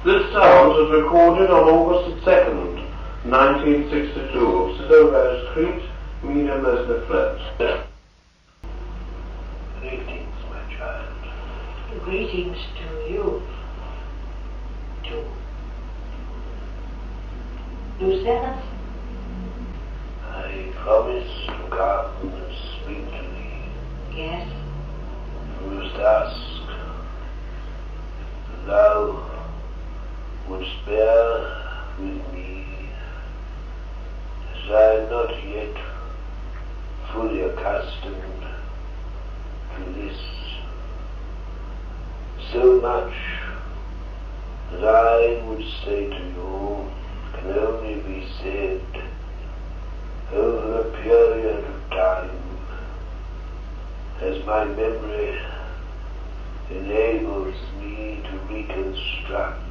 This sound was recorded on August 2nd, 1962, Sister Rose Creet, medium as the Flint. Greetings, my child. Greetings to you, too. Lucillus? I promise to come and speak to thee. Yes? You must ask that thou wouldst bear with me, as I am not yet fully accustomed to this, so much that I would say to you can only be said over a period of time, as my memory enables me to reconstruct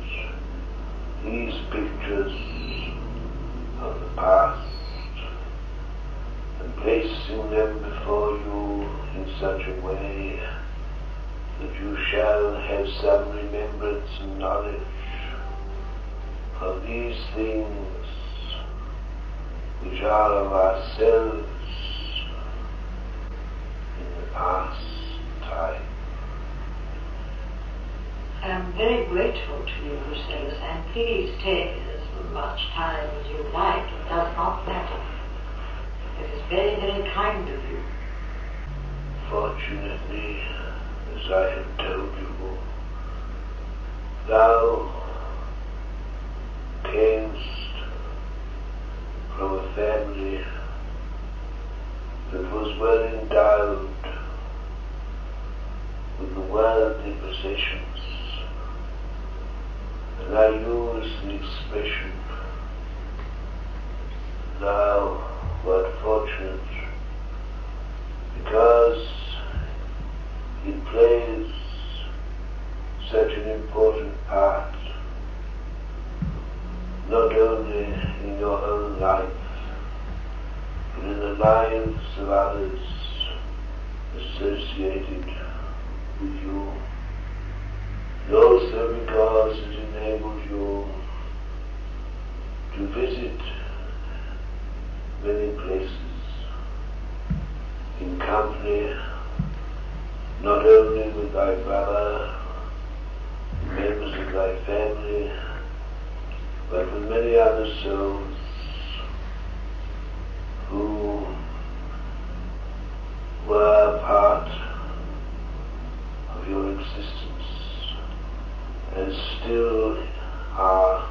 these pictures of the past and placing them before you in such a way that you shall have some remembrance and knowledge of these things which are of ourselves in the past time. I am very grateful to you, Lucillus, and please take as much time as you like. It does not matter. It is very, very kind of you. Fortunately, as I have told you, thou camest from a family that was well endowed with the worldly possessions. And I use the expression, thou wert fortunate, because it plays such an important part, not only in your own life, but in the lives of others associated with you. And also because it enables you to visit many places in company, not only with thy brother, members of thy family, but with many other souls who were part of your existence and still are.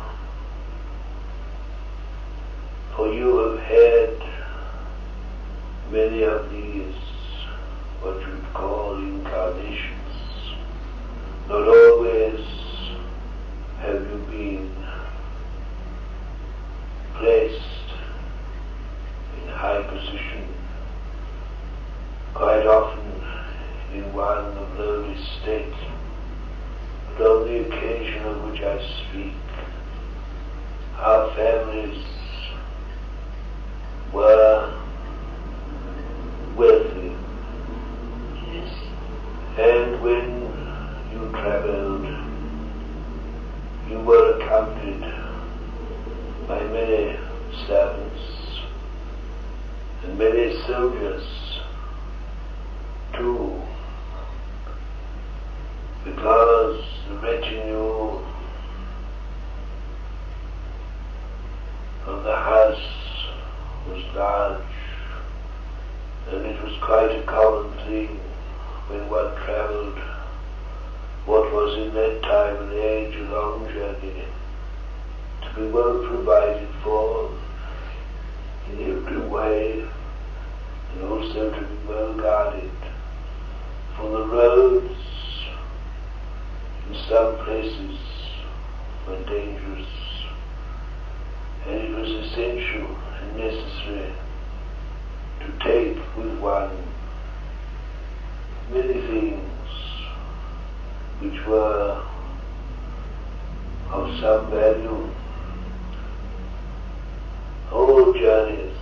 For you have had many of these, what you would call incarnations. Not always have you been placed in high position, quite often in one of lowly state, but on the occasion of which I speak, our families were wealthy. Yes. And when you traveled, you were accompanied by many servants and many soldiers too, because the retinue of the house was large, and it was quite a common thing when one travelled what was in that time and age a long journey, to be well provided for in every way, and also to be well guarded. For the roads in some places were dangerous, and it was essential and necessary to take with one many things which were of some value. All journeys,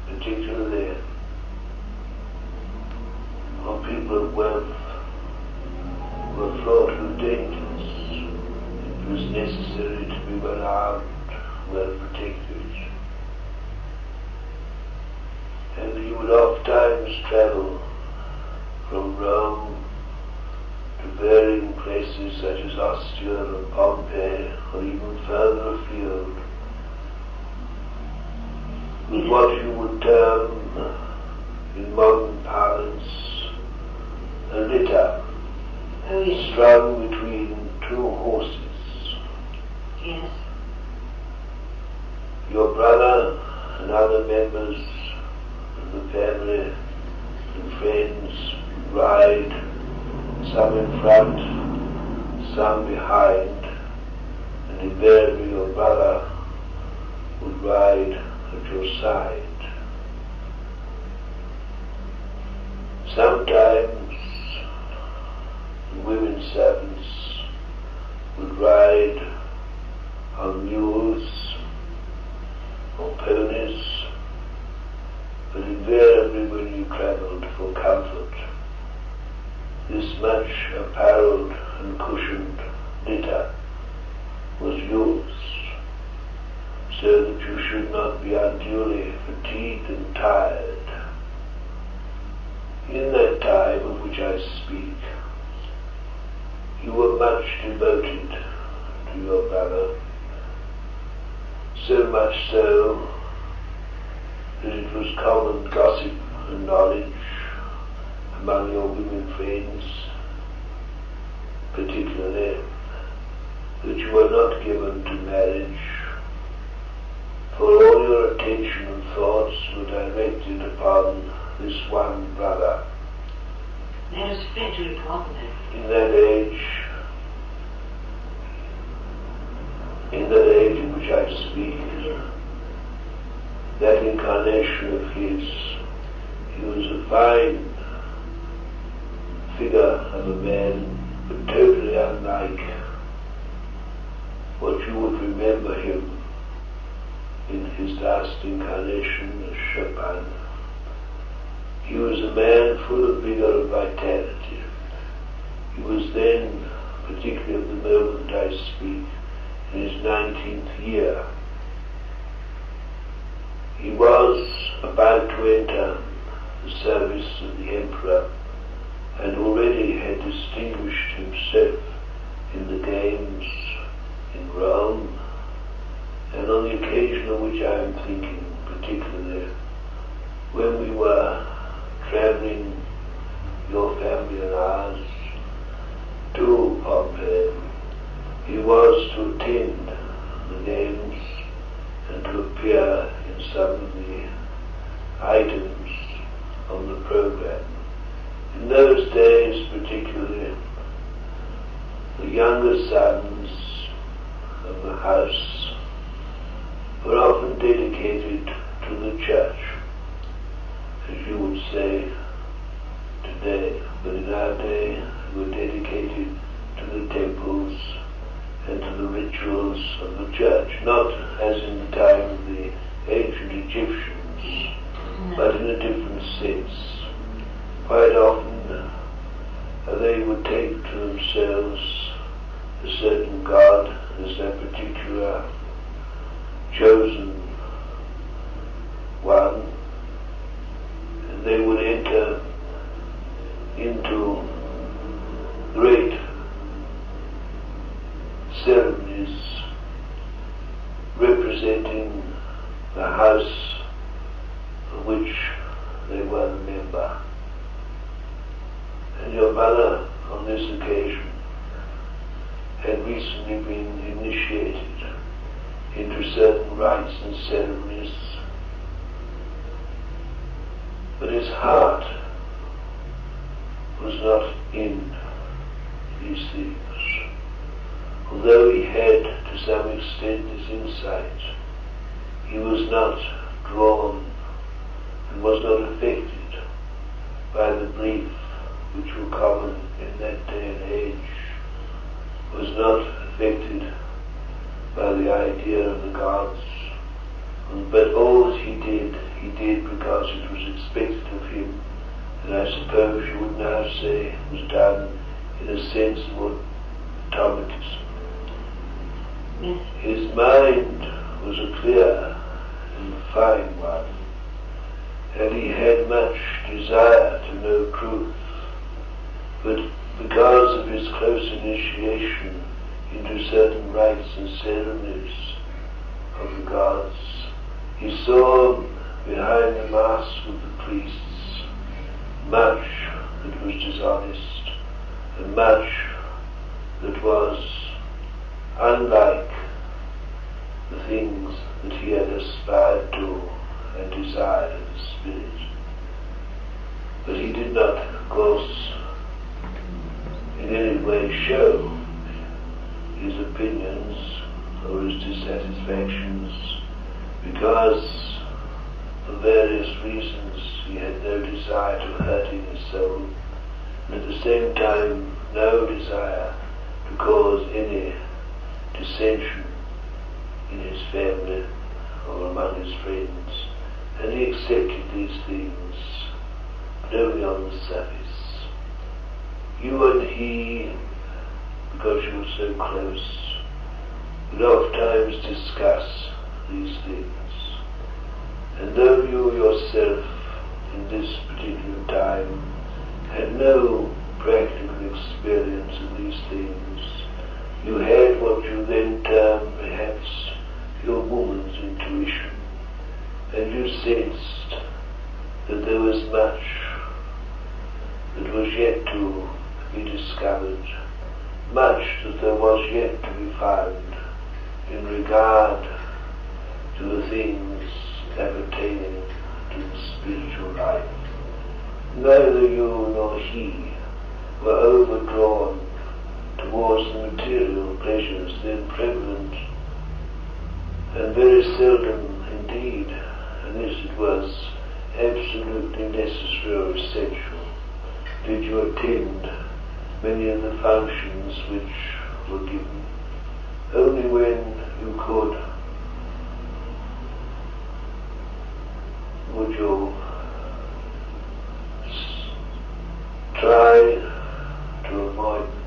particularly of people of wealth, were fraught with dangers. It necessary to be well armed, well protected. And he would oft times travel from Rome to varying places such as Ostia or Pompeii, or even further afield, with what you would term, in modern parlance, a litter, strung between two horses. Yes. Your brother and other members of the family and friends ride, some in front, some behind, and invariably your brother would ride at your side. Sometimes the women servants would ride on mules or ponies, but invariably when you travelled for comfort, this much apparelled and cushioned litter was yours, so that you should not be unduly fatigued and tired. In that time of which I speak, you were much devoted to your brother, so much so that it was common gossip and knowledge among your women friends, particularly, that you were not given to marriage, for all your attention and thoughts were directed upon this one brother. That is Frederic, wasn't it? In that age in which I speak, that incarnation of his, he was a fine figure of a man, but totally unlike what you would remember him in his last incarnation as Chopin. He was a man full of vigor and vitality. He was then, particularly at the moment I speak, in his 19th year. He was about to enter the service of the emperor, and already had distinguished himself in the games in Rome, and on the occasion of which I am thinking particularly, when we were travelling, your family and ours, to Pompeii, he was to attend the games and to appear in some of the items on the program. In those days particularly, the younger sons of the house were often dedicated to the church, as you would say today, but in our day were dedicated to the temples and to the rituals of the church, not as in the time of the ancient Egyptians, but in a different sense. Quite often they would take to themselves a certain god as their particular chosen one, and they would enter into great ceremonies representing the house of which they were a member. And your brother, on this occasion, had recently been initiated into certain rites and ceremonies, but his heart was not in these things. Although he had to some extent this insight, he was not drawn and was not affected by the belief which were common in that day and age, was not affected by the idea of the gods, but all that he did because it was expected of him, and I suppose you would now say was done in a sense of automatism. Yes. His mind was a clear and fine one, and he had much desire to know truth, but because of his close initiation into certain rites and ceremonies of the gods, he saw behind the mask of the priests much that was dishonest and much that was unlike the things that he had aspired to and desired in the spirit. But he did not, of course, in any way show his opinions or his dissatisfactions, because for various reasons he had no desire to hurt in his soul, and at the same time no desire to cause any dissension in his family or among his friends, and he accepted these things, but only on the surface. You and he, because you were so close, would oft-times discuss these things, and though you yourself in this particular time had no practical experience of these things, you had what you then termed perhaps your woman's intuition, and you sensed that there was much that was yet to be discovered, much that there was yet to be found in regard to the things appertaining to the spiritual life. Neither you nor he were overdrawn towards the material pleasures then prevalent, and very seldom indeed, and this it was absolutely necessary or essential, did you attend many of the functions which were given. Only when you could would you try to avoid them.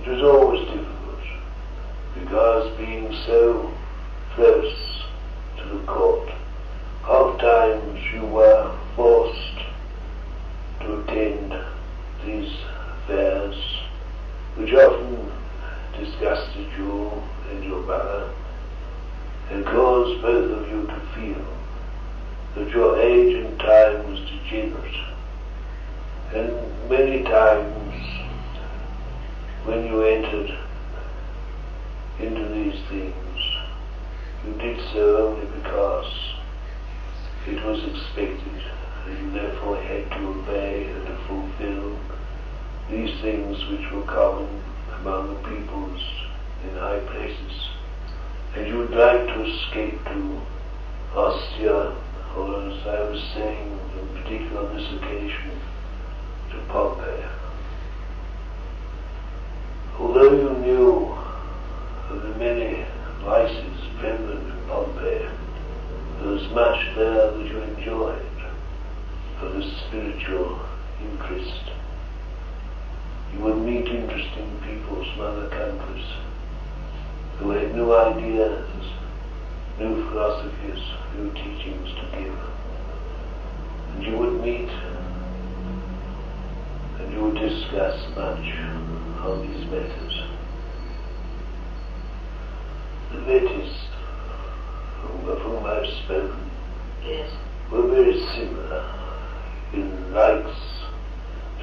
It was always difficult, because being so close to the court, oftentimes you were forced to attend these affairs, which often disgusted you and your brother, and caused both of you to feel that your age and time was degenerate. And many times when you entered into these things, you did so only because it was expected, and you therefore had to obey and to fulfill these things which were common among the peoples in high places. And you would like to escape to Ostia, or as I was saying in particular on this occasion, to Pompeii. Although you knew of the many vices prevalent in Pompeii, there was much there that you enjoyed for the spiritual interest. You would meet interesting people from other countries who had new ideas, new philosophies, new teachings to give. And you would meet and you would discuss much on these matters. The Vetis, of whom I've spoken, Yes. were very similar in likes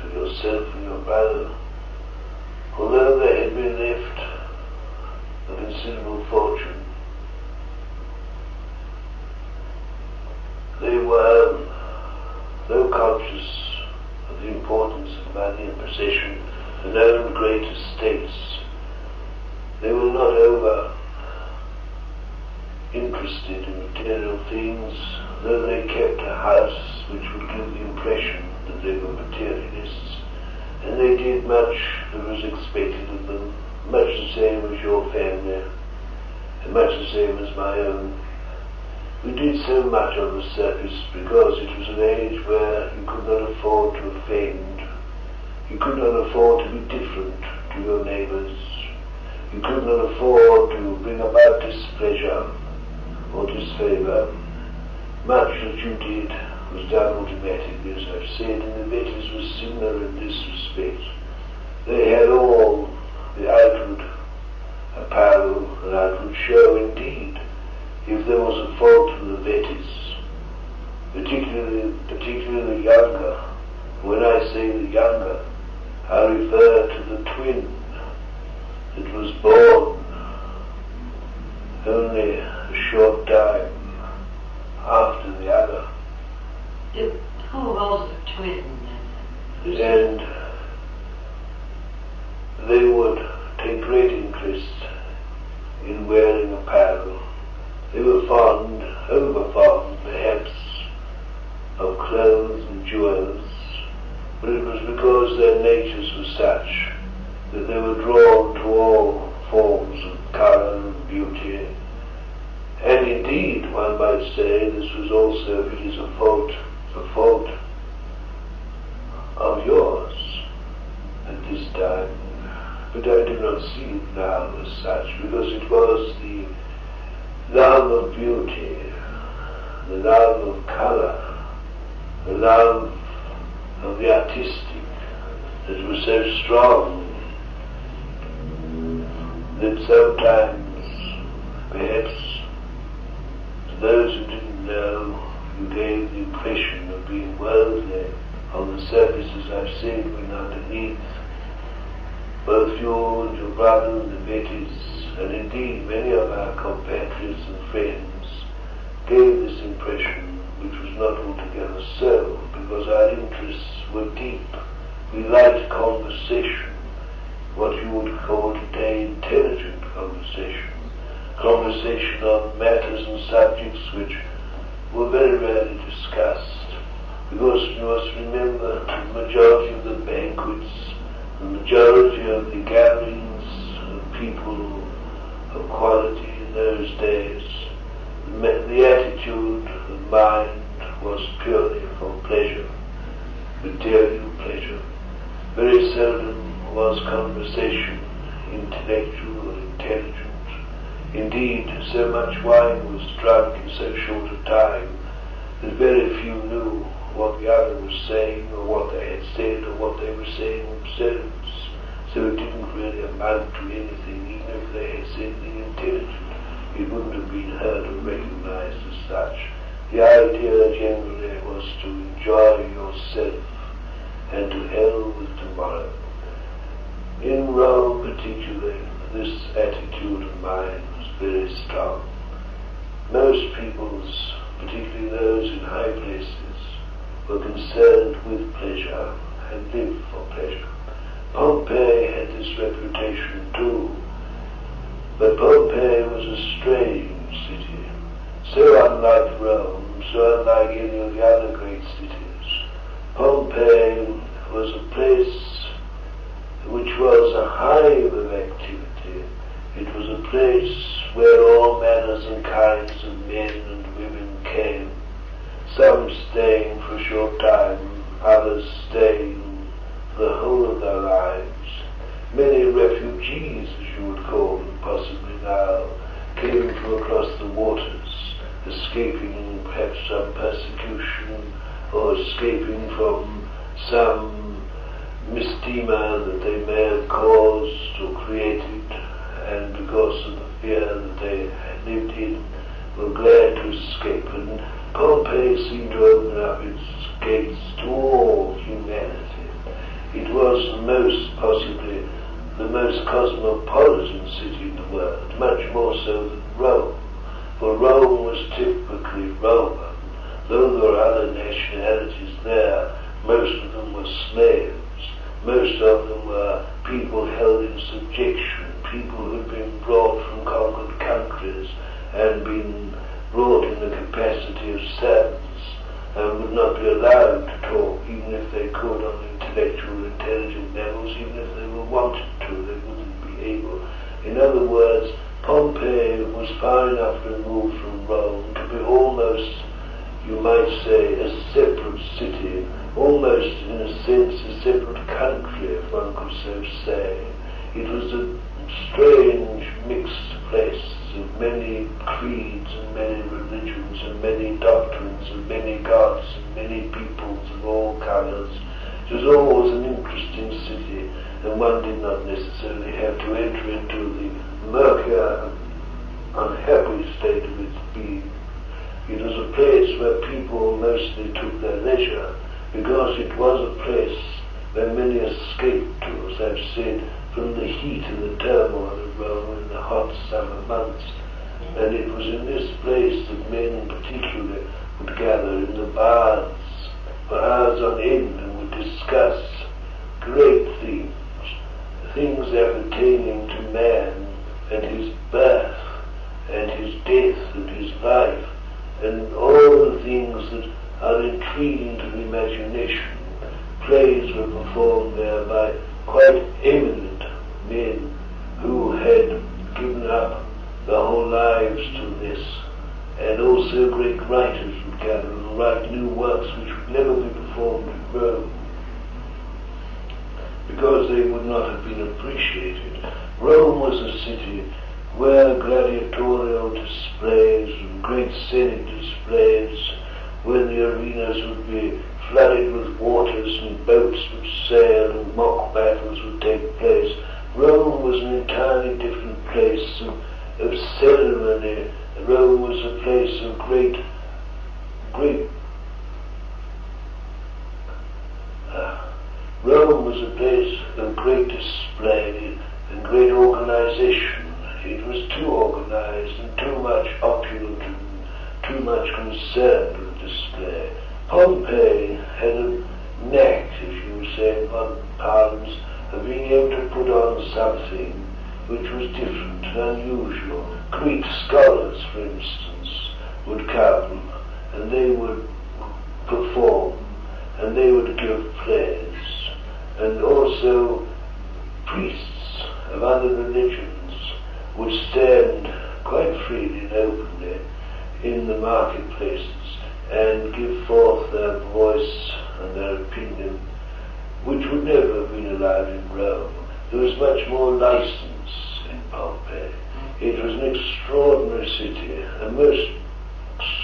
to yourself and your brother, although they had been left a considerable fortune. They were, though conscious of the importance of money and possession and owned great estates, they were not over interested in material things, though they kept a house which would give the impression that they were materialists, and they did much that was expected of them, much the same as your family, and much the same as my own. We did so much on the surface because it was an age where you could not afford to offend, you could not afford to be different to your neighbours, You could not afford to bring about displeasure or disfavour. Much that you did was done automatically, as I've said, and the Betis was similar in this respect. They had all the outward apparel and outward show. Indeed, if there was a fault in the Betis, particularly the younger, when I say the younger, I refer to the twin that was born only a short time after the other. Who was the twin? And they would take great interest in wearing apparel. They were fond, over fond perhaps, of clothes and jewels, but it was because their natures were such that they were drawn to all forms of colour and beauty. And indeed, one might say, this was also, it is a fault of yours at this time, but I do not see it now as such, because it was the love of beauty, the love of colour, the love of the artistic that was so strong that sometimes, perhaps, to those who didn't know, you gave the impression of being worldly on the surface, as I've said, when underneath, both you and your brother and the Betis, and indeed many of our compatriots and friends, gave this impression, which was not altogether so, because our interests were deep. We liked conversation, what you would call today intelligent conversation on matters and subjects which were very rarely discussed, because you must remember the majority of the banquets, the majority of the gatherings of people of quality in those days, the attitude of mind was purely for pleasure, material pleasure. Very seldom was conversation intellectual or intelligent. Indeed, so much wine was drunk in so short a time that very few knew what the other was saying, or what they had said, or what they were saying themselves. So it didn't really amount to anything. Even if they had said anything intelligent, it wouldn't have been heard or recognized as such. The idea generally was to enjoy yourself and to hell with tomorrow. In Rome particularly, this attitude of mine was very strong. Most peoples, particularly those in high places, were concerned with pleasure and lived for pleasure. Pompeii had this reputation too, but Pompeii was a strange city, so unlike Rome, so unlike any of the other great cities. Pompeii was a place which was a hive of activity. It was a place where all manners and kinds of men and women came, some staying for a short time, others staying for the whole of their lives. Many refugees, as you would call them possibly now, came from across the waters, escaping perhaps some persecution, or escaping from some misdemeanor that they may have caused or created, and because of the fear that they had lived in, were glad to escape. And Pompeii seemed to open up its gates to all humanity. It was possibly the most cosmopolitan city in the world, much more so than Rome, for Rome was typically Roman. Though there were other nationalities there, most of them were slaves. Most of them were people held in subjection, people who had been brought from conquered countries and been brought in the capacity of servants, and would not be allowed to talk, even if they could on intellectual, intelligent levels. Even if they were wanted to, they wouldn't be able. In other words, Pompeii was far enough removed from Rome to be almost, you might say, a separate city, almost in a sense a separate country, if one could so say. It was strange mixed place of many creeds and many religions and many doctrines and many gods and many peoples of all colours. It was always an interesting city, and one did not necessarily have to enter into the murkier, unhappy state of its being. It was a place where people mostly took their leisure, because it was a place where many escaped to, as I've said, from the heat and the turmoil of Rome in the hot summer months. And it was in this place that men particularly would gather in the baths for hours on end and would discuss great things, things appertaining to man and his birth and his death and his life, and all the things that are intriguing to the imagination. Plays were performed there by quite eminent men who had given up their whole lives to this, and also great writers would gather and write new works which would never be performed in Rome, because they would not have been appreciated. Rome was a city where gladiatorial displays and great scenic displays, when the arenas would be flooded with waters and boats would sail and mock battles would take place. Rome was an entirely different place of ceremony. Rome was a place of great Rome was a place of great display and great organization. It was too organized and too much opulent and too much concerned with display. Pompeii had a knack, if you would say in modern parlance, of being able to put on something which was different and unusual. Greek scholars, for instance, would come and they would perform and they would give plays, and also priests of other religions would stand quite freely and openly in the marketplaces and give forth their voice and their opinion, which would never have been allowed in Rome. There was much more license in Pompeii. It was an extraordinary city, a most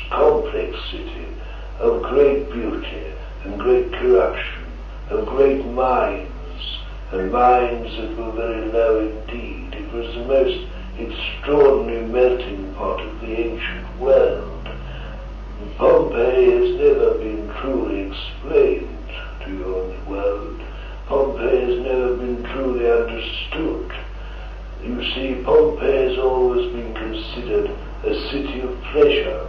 complex city of great beauty and great corruption, of great minds, and minds that were very low indeed. It was the most extraordinary melting pot of the ancient world. Pompeii has never been truly explained to your world. Pompeii has never been truly understood. You see, Pompeii has always been considered a city of pleasure,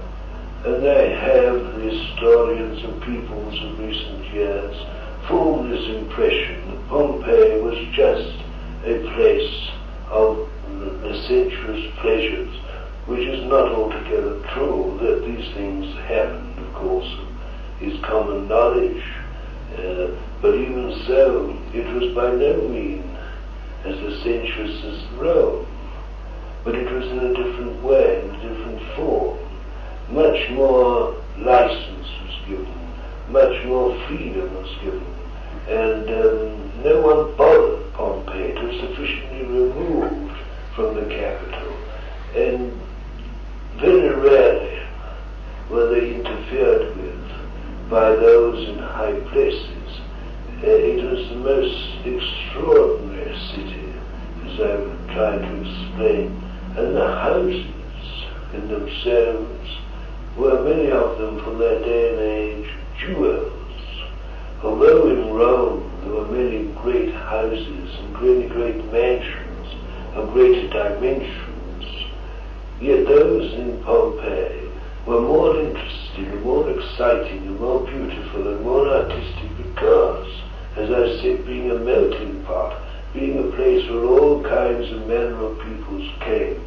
and they have, the historians and peoples of recent years, formed this impression that Pompeii was just a place of licentious pleasures, which is not altogether true. That these things happened, of course, is common knowledge, but even so, it was by no means as licentious as Rome, but it was in a different way, in a different form. Much more license was given, much more freedom was given, and no one bothered Pompeii. It was sufficiently removed from the capital, and very rarely were they interfered with by those in high places. It was the most extraordinary city, as I was trying to explain, and the houses in themselves were, many of them from their day and age, jewels. Although in Rome there were many great houses and many great mansions of greater dimensions, yet those in Pompeii were more interesting and more exciting and more beautiful and more artistic because, as I said, being a melting pot, being a place where all kinds of manner of peoples came,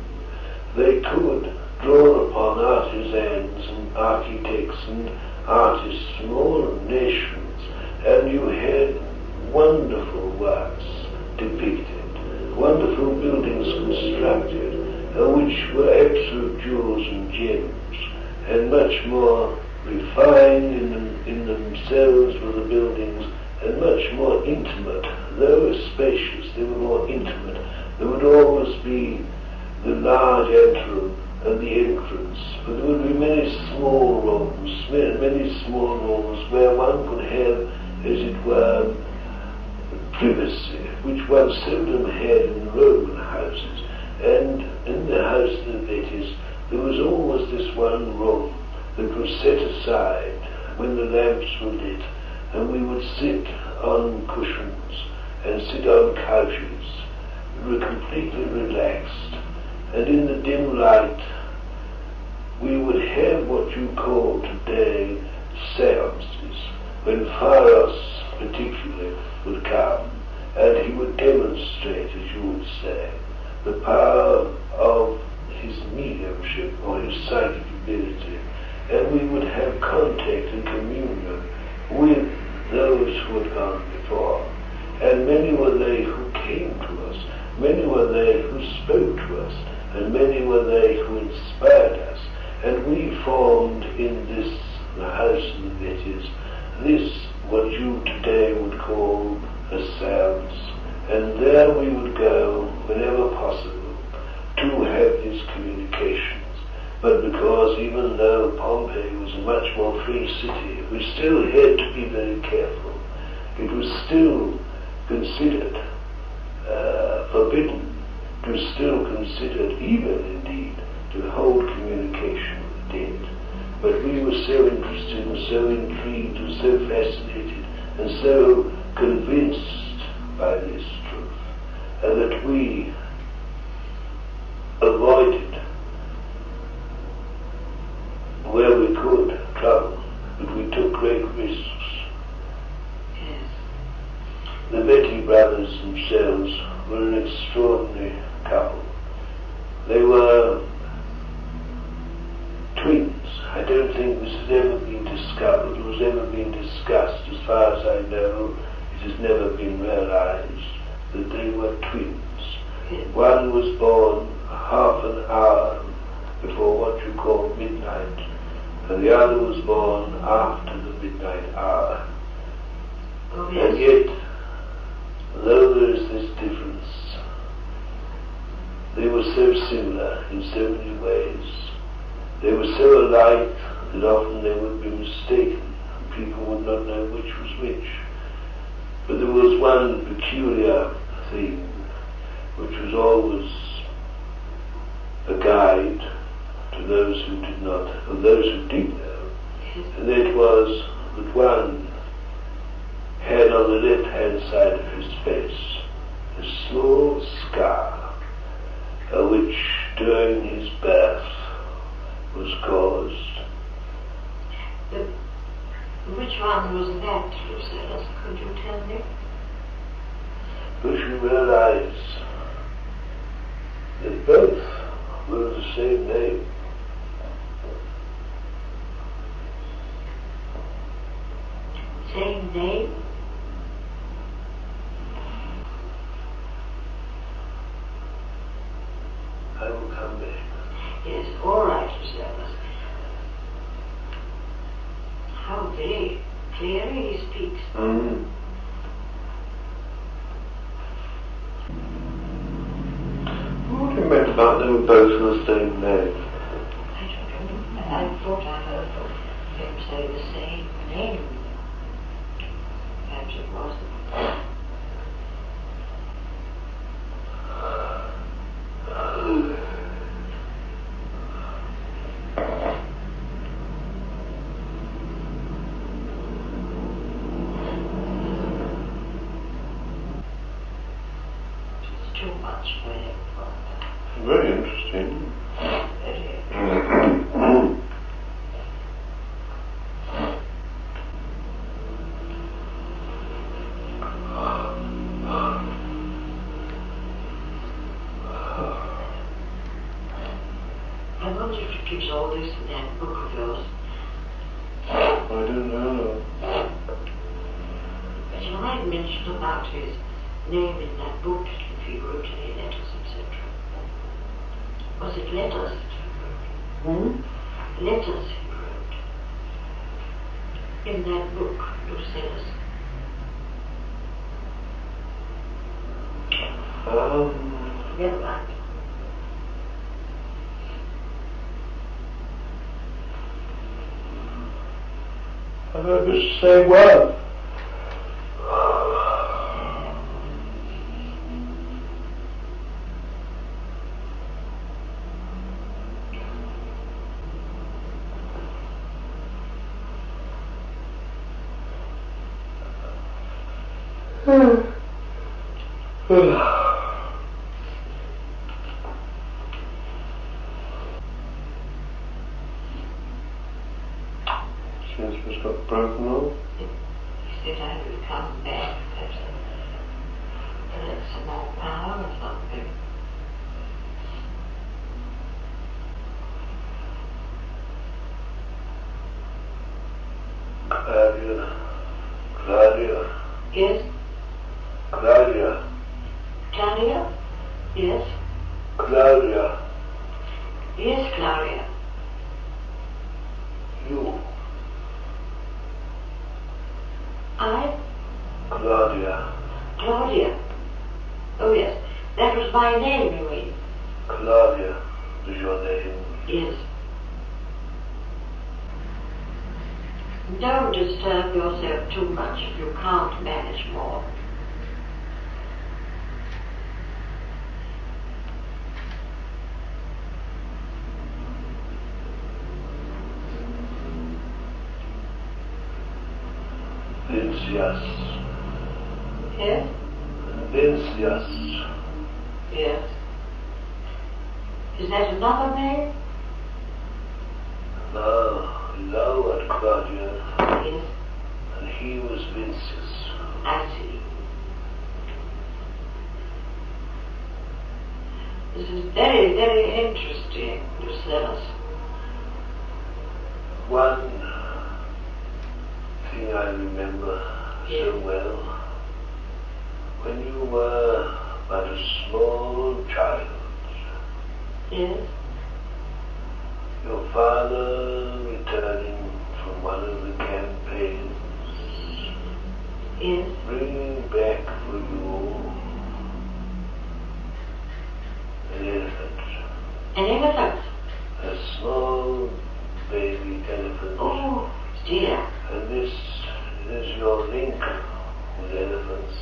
they could draw upon artisans and architects and artists from all nations, and you had wonderful works depicted, wonderful buildings constructed, which were absolute jewels and gems, and much more refined in themselves were the buildings, and much more intimate. Though spacious, they were more intimate. They would almost always be the large anteroom and the entrance, but there would be many small rooms, where one could have, as it were, privacy, which one seldom had in Roman houses. And in the house of the Betis, there was always this one room that was set aside when the lamps were lit, and we would sit on cushions and sit on couches. We were completely relaxed, and in the dim light we would have what you call today séances, when Pharos particularly would come, and he would demonstrate, as you would say, the power of his mediumship or his psychic ability, and we would have contact and communion with those who had gone before. And many were they who came to us, many were they who spoke to us, and many were they who inspired us. And we formed in this, the house of the Betis, this what you today would call a séance. And there we would go whenever possible to have these communications. But because even though Pompeii was a much more free city, we still had to be very careful. It was still considered forbidden, it was still considered evil indeed to hold communication with the dead. But we were so interested and so intrigued and so fascinated and so convinced by this truth, that we avoided where we could travel, but we took great risks. Yes. The Betty brothers themselves were an extraordinary couple. They were twins. I don't think this has ever been discovered or has ever been discussed. As far as I know, it has never been realized that they were twins. One was born half an hour before what you call midnight, and the other was born after the midnight hour. Oh, yes. And yet, though there is this difference, they were so similar in so many ways. They were so alike that often they would be mistaken, and people would not know which was which. But there was one peculiar thing which was always a guide to those who did not, or those who did know, and that was that one had on the left-hand side of his face a small scar, which during his birth was caused. Which one was that, Lucillus? Could you tell me? But you realize that both were the same name. Same name? I will come back. Yes, all right, Lucillus. How very clearly he speaks. What do you meant about they were both the same name? I don't know. I thought I heard him say the same name. Perhaps it was. It's too much for him. Very interesting. I wonder if it gives all this in that book of yours. I don't know. But you might mention about his name in that book, if he wrote any letters, etc. Was it letters that he wrote? Letters he wrote. In that book, Lucillus. Never mind. I've heard Mr. say well. Since was got broken off? He said I would come back, but it's some more power or something. Claudia. Yes? Claudia. Claudia? Yes? Claudia. Yes, Claudia. You. I? Claudia. Claudia. Oh, yes. That was my name, you mean? Claudia is your name. Yes. Don't disturb yourself too much if you can't manage more. Vincius. Yes? Vincius. Yes. Is that another name? No, at Claudia. Yes. And he was Vincius. I see. This is very, very interesting, Lucillus. One thing I remember so Yes. well, when you were but a small child, Yes? your father returning from one of the campaigns, Yes? bringing back for you an elephant. An elephant? A small baby elephant. Oh, dear. And this is your link with elephants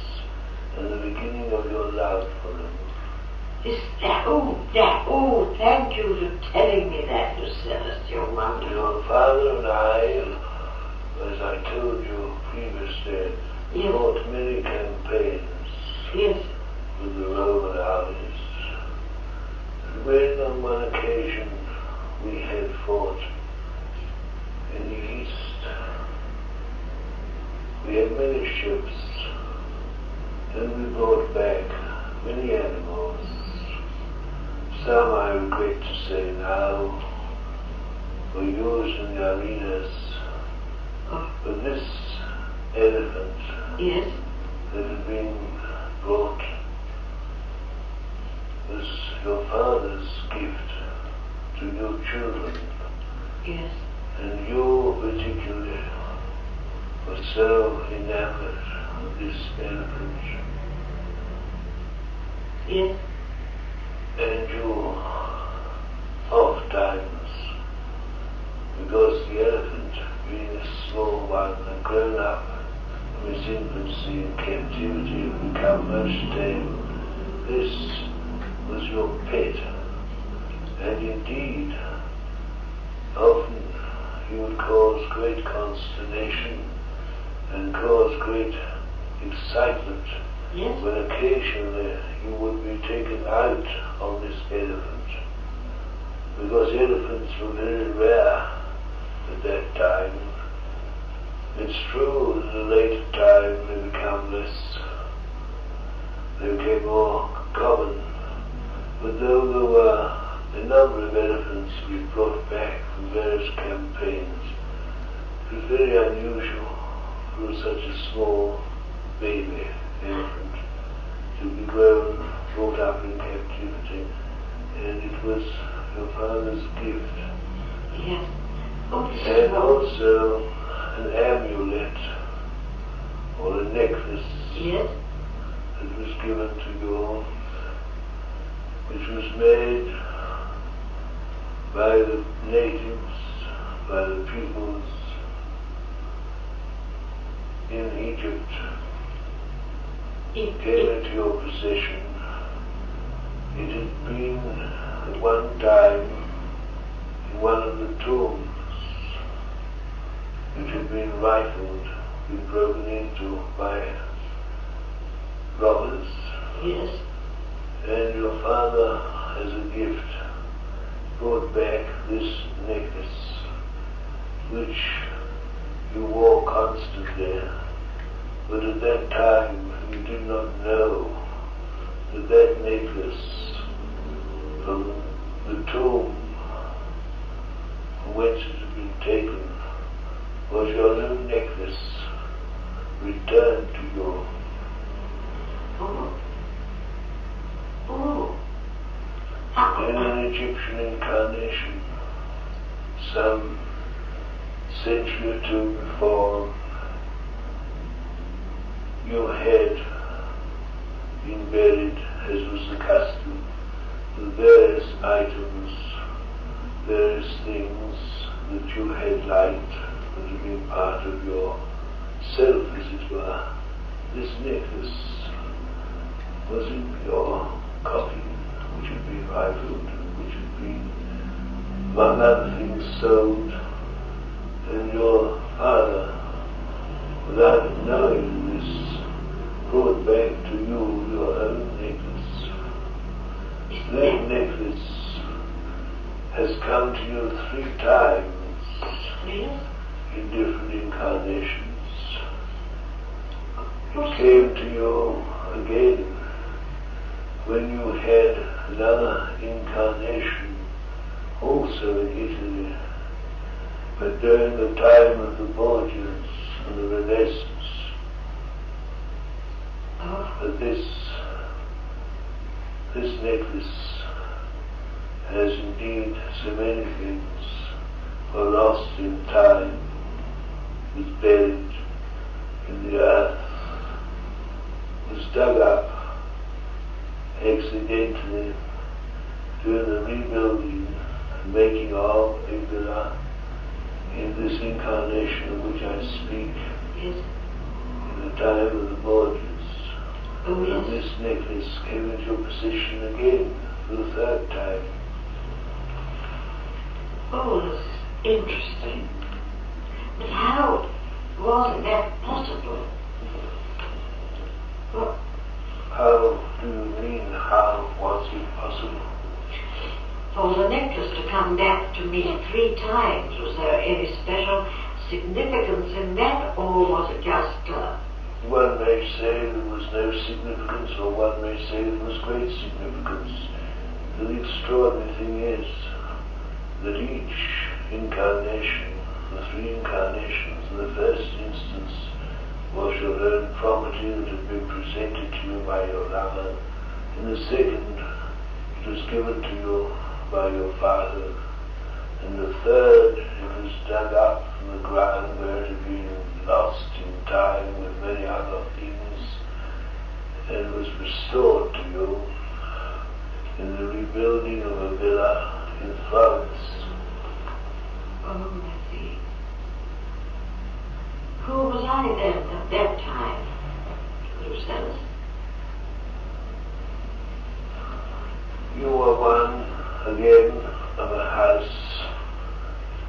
and the beginning of your love for them. Is that, thank you for telling me that, Lucillus. You're wonderful. Your father and I, as I told you previously, Yes. fought many campaigns Yes. with the Roman armies. And when on one occasion we had fought in the east, we had many ships, and we brought back many animals. Some, I regret to say now, were used in the arenas, but this elephant Yes? that had been brought was your father's gift to your children, Yes. and you particularly were so enamored of this elephant. Yes? And you, oft times, because the elephant, being a small one and grown up from his infancy in captivity and become most tame, this was your pet. And indeed, often you would cause great consternation and cause great excitement Yes? when occasionally you would be taken out on this elephant, because elephants were very rare at that time. It's true that at a later time they became more common, but though there were a number of elephants we brought back from various campaigns, it was very unusual for such a small baby elephant to be brought up in captivity, and it was your father's gift. Yes. Oh, this is And wonderful. also an amulet or a necklace Yes? that was given to you, which was made by the natives, by the peoples in Egypt came into your possession, it had been at one time in one of the tombs. It had been rifled, been broken into by robbers. Yes. And your father, as a gift, brought back this necklace, which you wore constantly. But at that time, you did not know that that necklace from the tomb from whence it had been taken was your new necklace returned to you. Oh. Oh. In an Egyptian incarnation, some century or two before, you had been buried, as was the custom, with various items, various things that you had liked, that had been part of your self, as it were. This necklace was in your coffin, which had been rifled, which had been, among other things, sold, and your father, without knowing this, brought back to you your own necklace. That necklace has come to you 3 times in different incarnations. It came to you again when you had another incarnation, also in Italy, but during the time of the Borgias and the Renaissance. But this necklace has indeed so many things, were lost in time, was buried in the earth, was dug up accidentally during the rebuilding and making of a villa in this incarnation of which I speak, Yes. in the time of the Borgias. Oh, yes. And this necklace came into your possession again for the 3rd time. Oh, this is interesting. But how was that possible? Well, How do you mean, how was it possible? for the necklace to come back to me 3 times, was there any special significance in that, or was it just... One may say there was no significance, or one may say there was great significance. The extraordinary thing is that each incarnation, the 3 incarnations, in the first instance was your own property that had been presented to you by your lover. In the second, it was given to you by your father. In the third, it was dug up from the ground where it had been lost in time with many other things, and was restored to you in the rebuilding of a villa in Florence. Oh, I see. Who was I then at that time, Lucillus? You were one, again, of a house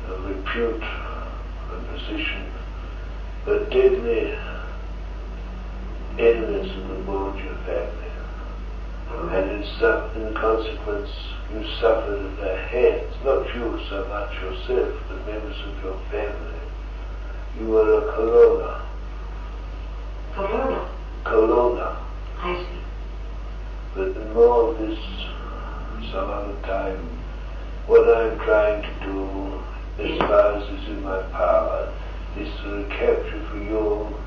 of repute and position, but deadly enemies of the Borgia family. And in consequence, you suffered at their hands, not you so much yourself, but members of your family. You were a Corona. Corona? Corona. I see. But more of this some other time. What I'm trying to do, as far as is in my power, is to recapture for you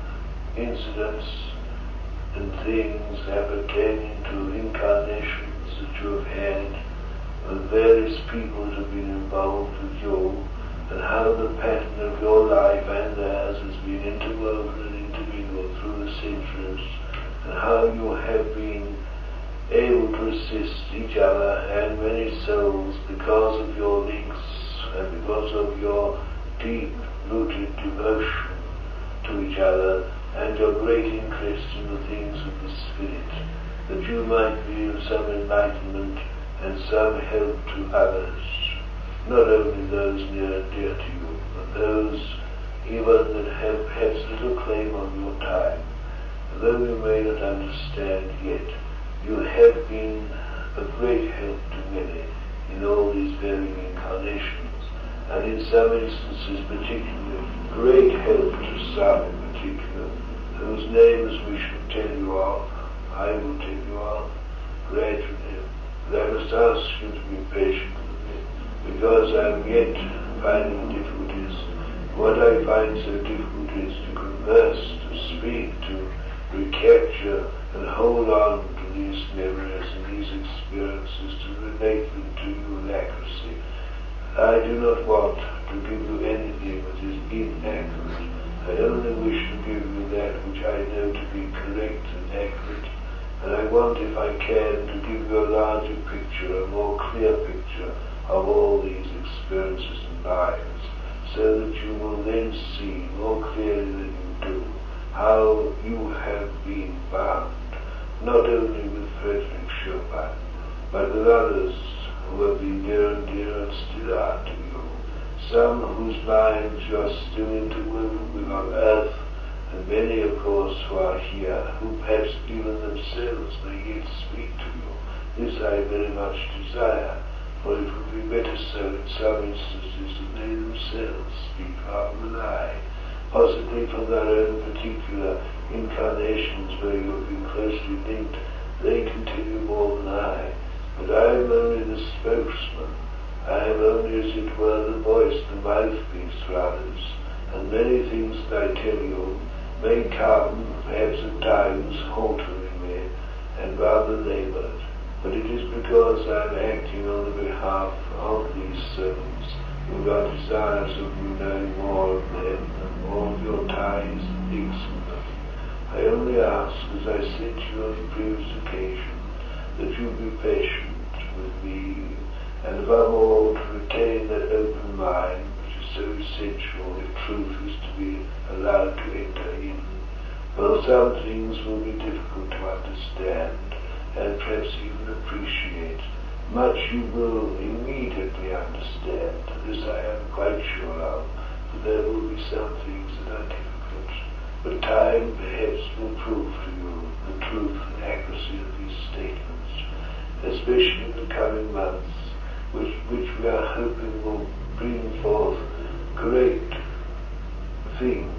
incidents and things appertaining to incarnations that you have had, of various people that have been involved with you, and how the pattern of your life and theirs has been interwoven and intermingled through the centuries, and how you have been able to assist each other and many souls because of your links and because of your deep-rooted devotion to each other and your great interest in the things of the Spirit, that you might be of some enlightenment and some help to others, not only those near and dear to you, but those even that have perhaps little claim on your time. Though you may not understand yet, you have been a great help to many in all these varying incarnations, and in some instances particularly great help to some in particular, whose names we shall tell you of, I will tell you of, gradually. But I must ask you to be patient with me, because I am yet finding difficulties. What I find so difficult is to converse, to speak, to recapture and hold on to these memories and these experiences, to relate them to you with accuracy. I do not want to give you anything that is inaccurate. I only wish to give you that which I know to be correct and accurate, and I want, if I can, to give you a larger picture, a more clear picture of all these experiences and lives, so that you will then see more clearly than you do how you have been bound, not only with Frederic Chopin, but with others who have been near and dear and still are to you, some whose minds you are still interwoven with on earth, and many, of course, who are here, who perhaps even themselves may yet speak to you. This I very much desire, for it would be better so in some instances that they themselves speak rather than I, possibly from their own particular incarnations where you have been closely linked. They can tell you more than I, but I am only the spokesman. I am only, as it were, the voice, the mouthpiece for others, and many things that I tell you may come, perhaps at times, halteringly and rather laboured, but it is because I am acting on the behalf of these souls who are desirous of you knowing more of them and more of your ties and links with them. I only ask, as I said to you on the previous occasion, that you be patient with me, and above all to retain that open mind which is so essential if truth is to be allowed to enter in. Well, some things will be difficult to understand and perhaps even appreciate. Much you will immediately understand. This I am quite sure of, but there will be some things that are difficult. But time perhaps will prove to you the truth and accuracy of these statements, especially in the coming months, which we are hoping will bring forth great things,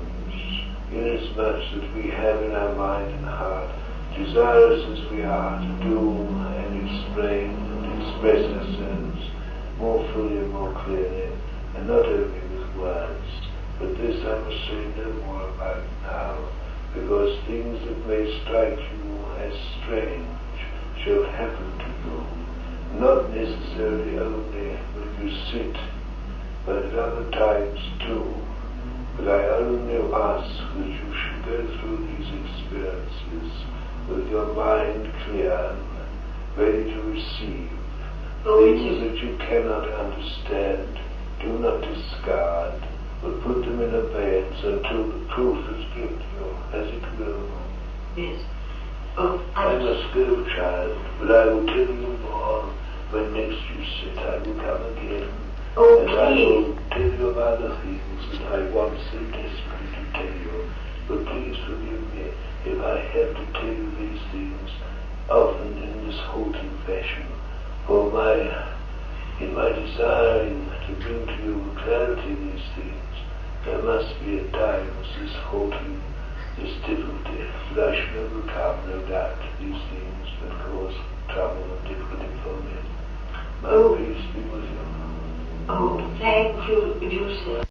inasmuch that we have in our mind and heart, desirous as we are to do and explain and express ourselves more fully and more clearly, and not only with words. But this I must say no more about now, because things that may strike you as strange shall happen to you, not necessarily only when you sit, but at other times too. But I only ask that you should go through these experiences with your mind clear and ready to receive. Things that you cannot understand, do not discard, but put them in abeyance until the truth is given you, as it will. Yes. I must go, child, but I will tell you more when next you sit. I will come again, and I will tell you of other things that I want so desperately to tell you. But please forgive me if I have to tell you these things often in this halting fashion, for in my desiring to bring to you clarity in these things, there must be at times this halting, this difficulty, that I shall overcome, no doubt, these things that cause trouble and difficulty for me. My peace be with you. Oh, thank you, Lucillus.